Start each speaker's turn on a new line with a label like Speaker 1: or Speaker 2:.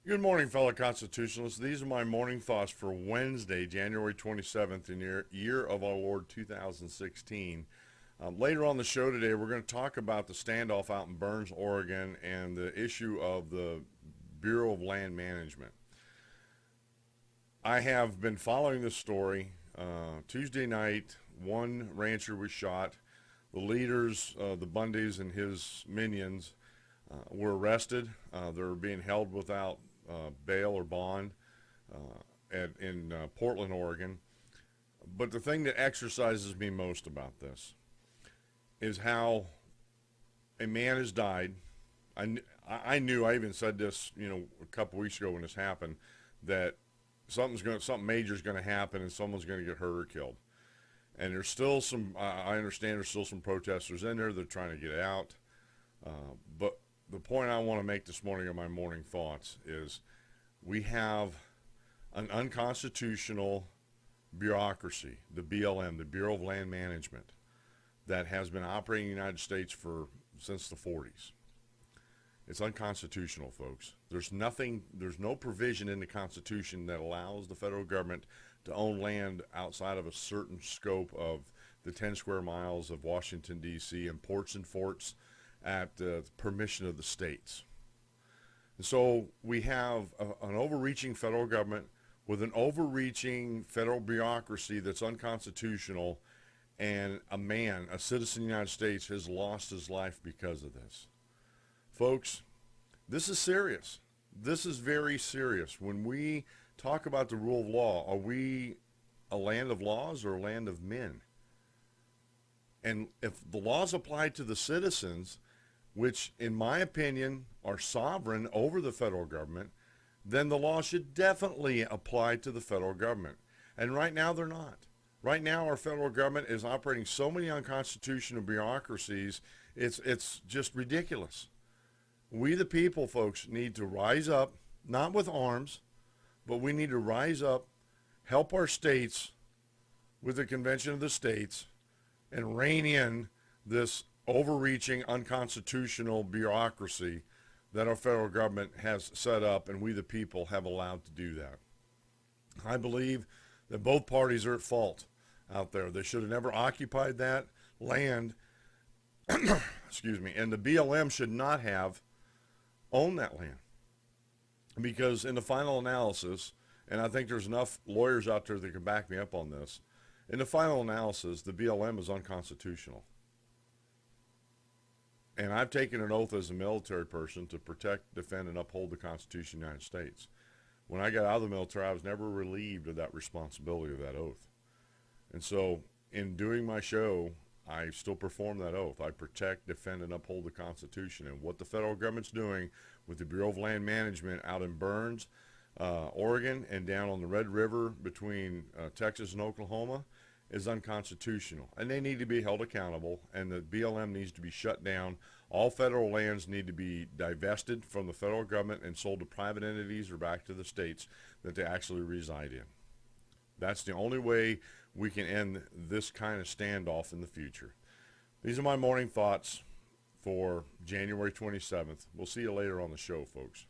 Speaker 1: Good morning, fellow constitutionalists. These are my morning thoughts for Wednesday, January 27th, in year of our Lord 2016. Later on the show today, we're going to talk about the standoff out in Burns, Oregon, and the issue of the Bureau of Land Management. I have been following this story. Tuesday night, one rancher was shot. The leaders, the Bundys and his minions, were arrested. They're being held without bail or bond in Portland, Oregon. But the thing that exercises me most about this is how a man has died. I knew, I even said this, a couple weeks ago when this happened, that something major is going to happen and someone's going to get hurt or killed. And there's still I understand there's still some protesters in there. They're trying to get out. But the point I want to make this morning in my morning thoughts is we have an unconstitutional bureaucracy, the BLM, the Bureau of Land Management, that has been operating in the United States since the 40s. It's unconstitutional, folks. There's no provision in the Constitution that allows the federal government to own land outside of a certain scope of the 10 square miles of Washington, D.C., and ports and forts at the permission of the states. And so we have an overreaching federal government with an overreaching federal bureaucracy that's unconstitutional, and a citizen of the United States, has lost his life because of this. Folks, this is serious. This is very serious. When we talk about the rule of law, are we a land of laws or a land of men? And if the laws apply to the citizens, which in my opinion are sovereign over the federal government, then the law should definitely apply to the federal government. And right now they're not. Right now our federal government is operating so many unconstitutional bureaucracies, it's just ridiculous. We the people, folks, need to rise up, not with arms, but we need to rise up, help our states with the Convention of the States, and rein in this overreaching unconstitutional bureaucracy that our federal government has set up, and we the people have allowed to do that. I believe that both parties are at fault out there. They should have never occupied that land, excuse me, and the BLM should not have owned that land. Because in the final analysis, and I think there's enough lawyers out there that can back me up on this, in the final analysis, the BLM is unconstitutional. And I've taken an oath as a military person to protect, defend, and uphold the Constitution of the United States. When I got out of the military, I was never relieved of that responsibility of that oath. And so in doing my show, I still perform that oath. I protect, defend, and uphold the Constitution. And what the federal government's doing with the Bureau of Land Management out in Burns, Oregon, and down on the Red River between Texas and Oklahoma is unconstitutional. And they need to be held accountable, and the BLM needs to be shut down. All federal lands need to be divested from the federal government and sold to private entities or back to the states that they actually reside in. That's the only way we can end this kind of standoff in the future. These are my morning thoughts for January 27th. We'll see you later on the show, folks.